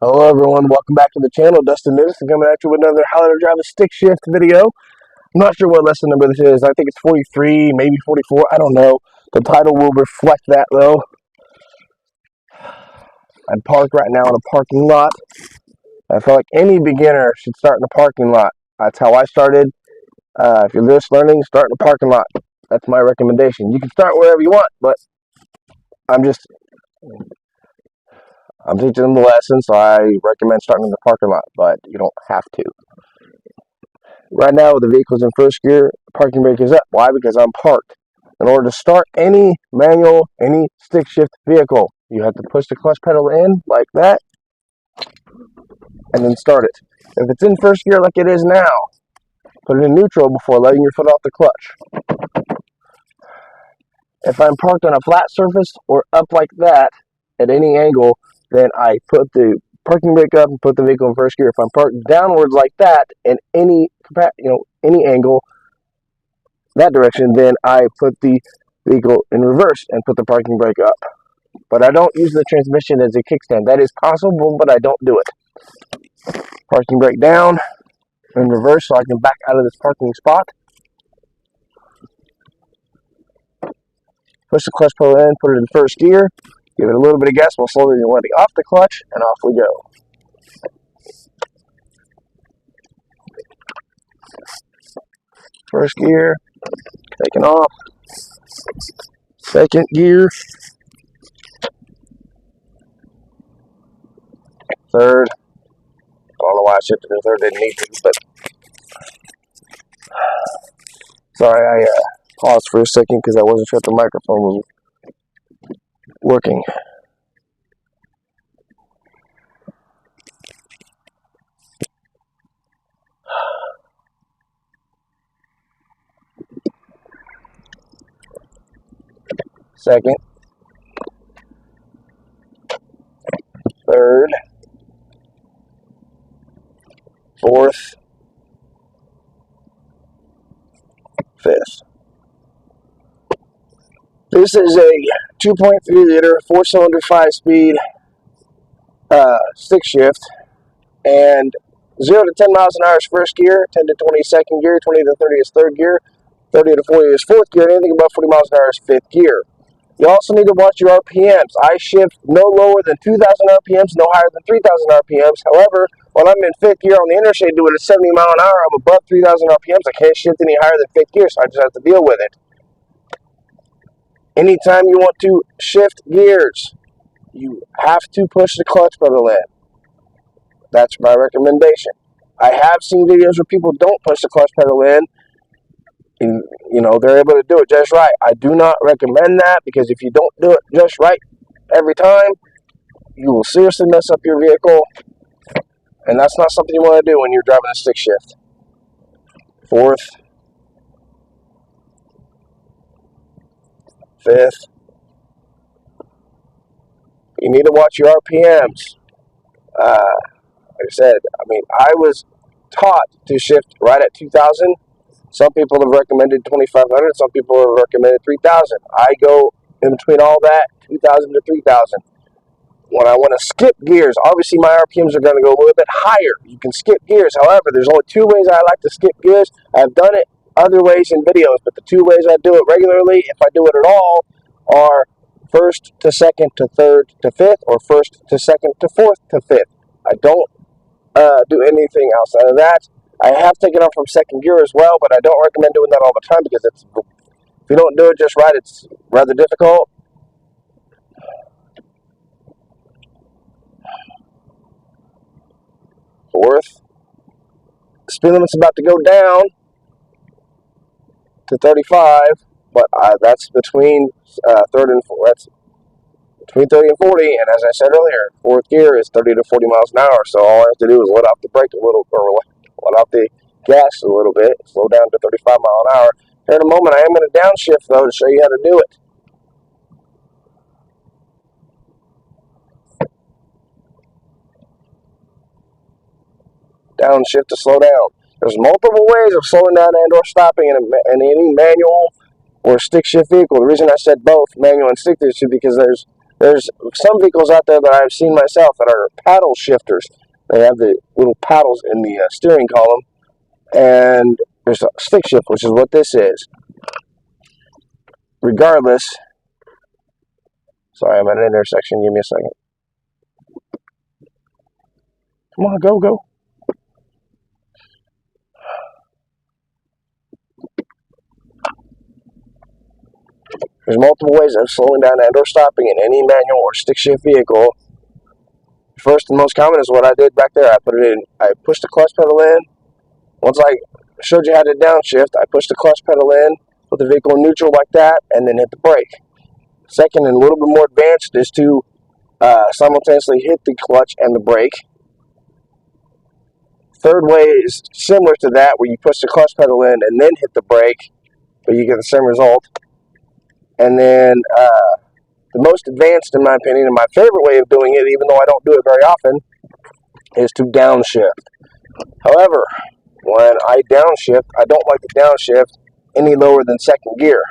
Hello everyone, welcome back to the channel. Dustin Nivison coming at you with another how to drive a stick shift video. I'm not sure what lesson number this is. I think it's 43, maybe 44. I don't know. The title will reflect that though. I'm parked right now in a parking lot. I feel like any beginner should start in a parking lot. That's how I started. If you're just learning, start in a parking lot. That's my recommendation. You can start wherever you want, but I'm teaching them the lesson, so I recommend starting in the parking lot, but you don't have to. Right now, the vehicle's in first gear, parking brake is up. Why? Because I'm parked. In order to start any manual, any stick shift vehicle, you have to push the clutch pedal in like that, and then start it. If it's in first gear like it is now, put it in neutral before letting your foot off the clutch. If I'm parked on a flat surface or up like that at any angle, then I put the parking brake up and put the vehicle in first gear. If I'm parked downwards like that in any angle, that direction, then I put the vehicle in reverse and put the parking brake up. But I don't use the transmission as a kickstand. That is possible, but I don't do it. Parking brake down, in reverse so I can back out of this parking spot. Push the clutch pedal in, put it in first gear, give it a little bit of gas while slowly letting off the clutch, and off we go. First gear, taking off. Second gear. Third. I don't know why I shifted to third, didn't need to, but sorry, I paused for a second because I wasn't sure if the microphone was working. Second. Third. Fourth. Fifth. This is a 2.3 liter 4-cylinder 5-speed stick shift, and 0 to 10 miles an hour is first gear, 10 to 20 is second gear, 20 to 30 is third gear, 30 to 40 is fourth gear, and anything above 40 miles an hour is fifth gear. You also need to watch your RPMs. I shift no lower than 2,000 RPMs, no higher than 3,000 RPMs. However, when I'm in fifth gear on the interstate doing a 70 mile an hour, I'm above 3,000 RPMs. I can't shift any higher than fifth gear, so I just have to deal with it. Anytime you want to shift gears, you have to push the clutch pedal in. That's my recommendation. I have seen videos where people don't push the clutch pedal in, and they're able to do it just right. I do not recommend that, because if you don't do it just right every time, you will seriously mess up your vehicle, and that's not something you want to do when you're driving a stick shift. Fourth, fifth. You need to watch your RPMs. Like I said, I was taught to shift right at 2,000. Some people have recommended 2,500. Some people have recommended 3,000. I go in between all that, 2,000 to 3,000. When I want to skip gears, obviously my RPMs are going to go a little bit higher. You can skip gears. However, there's only two ways I like to skip gears. I've done it other ways in videos, but the two ways I do it regularly, if I do it at all, are first to second to third to fifth, or first to second to fourth to fifth. I don't do anything outside of that. I have taken off from second gear as well, but I don't recommend doing that all the time, because if you don't do it just right, it's rather difficult. Fourth. Speed limit's about to go down to 35, but that's between third and fourth. That's between 30 and 40, and as I said earlier, fourth gear is 30 to 40 miles an hour, so all I have to do is let off the brake a little, or let off the gas a little bit, slow down to 35 miles an hour. Here in a moment, I am going to downshift, though, to show you how to do it. Downshift to slow down. There's multiple ways of slowing down and or stopping in any manual or stick shift vehicle. The reason I said both, manual and stick shift, is because there's There's some vehicles out there that I've seen myself that are paddle shifters. They have the little paddles in the steering column, and there's a stick shift, which is what this is. Regardless, sorry, I'm at an intersection. Give me a second. Come on, go. There's multiple ways of slowing down and or stopping in any manual or stick shift vehicle. First and most common is what I did back there. I pushed the clutch pedal in. Once I showed you how to downshift, I pushed the clutch pedal in, put the vehicle in neutral like that, and then hit the brake. Second and a little bit more advanced is to simultaneously hit the clutch and the brake. Third way is similar to that, where you push the clutch pedal in and then hit the brake, but you get the same result. And then the most advanced, in my opinion, and my favorite way of doing it, even though I don't do it very often, is to downshift. However, when I downshift, I don't like to downshift any lower than second gear.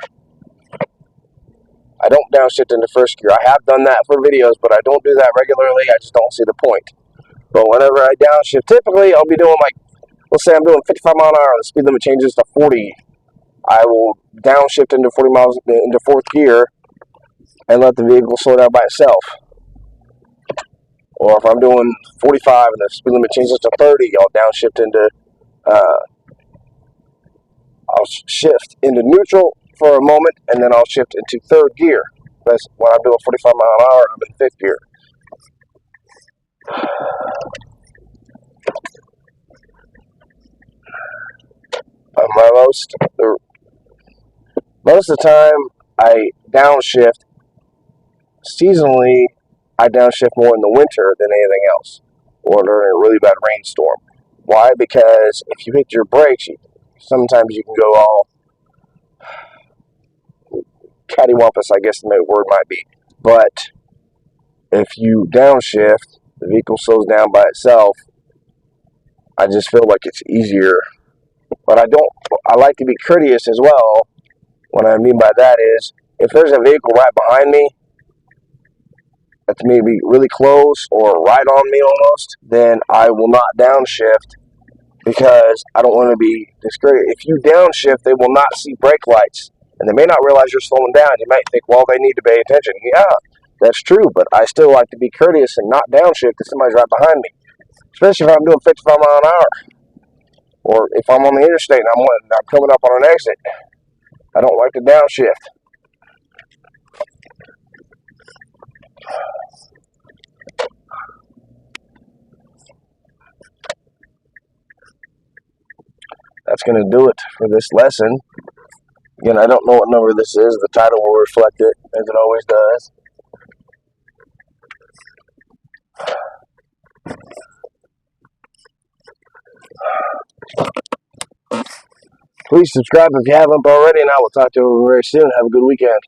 I don't downshift into first gear. I have done that for videos, but I don't do that regularly. I just don't see the point. But whenever I downshift, typically I'll be doing let's say I'm doing 55 mile an hour, the speed limit changes to 40. I will downshift into 40 miles into fourth gear and let the vehicle slow down by itself. Or if I'm doing 45 and the speed limit changes to 30, I'll downshift into, I'll shift into neutral for a moment, and then I'll shift into third gear. That's when I'm doing 45 mile an hour, I'm in fifth gear. Most of the time, I downshift. Seasonally, I downshift more in the winter than anything else, or during a really bad rainstorm. Why? Because if you hit your brakes, sometimes you can go all cattywampus, I guess the word might be. But if you downshift, the vehicle slows down by itself. I just feel like it's easier. But I like to be courteous as well. What I mean by that is, if there's a vehicle right behind me, that's maybe really close or right on me almost, then I will not downshift because I don't want to be discouraged. If you downshift, they will not see brake lights, and they may not realize you're slowing down. You might think, well, they need to pay attention. Yeah, that's true, but I still like to be courteous and not downshift if somebody's right behind me, especially if I'm doing 55 mile an hour, or if I'm on the interstate and I'm coming up on an exit. I don't like to downshift. That's going to do it for this lesson. Again, I don't know what number this is. The title will reflect it, as it always does. Please subscribe if you haven't already, and I will talk to you very soon. Have a good weekend.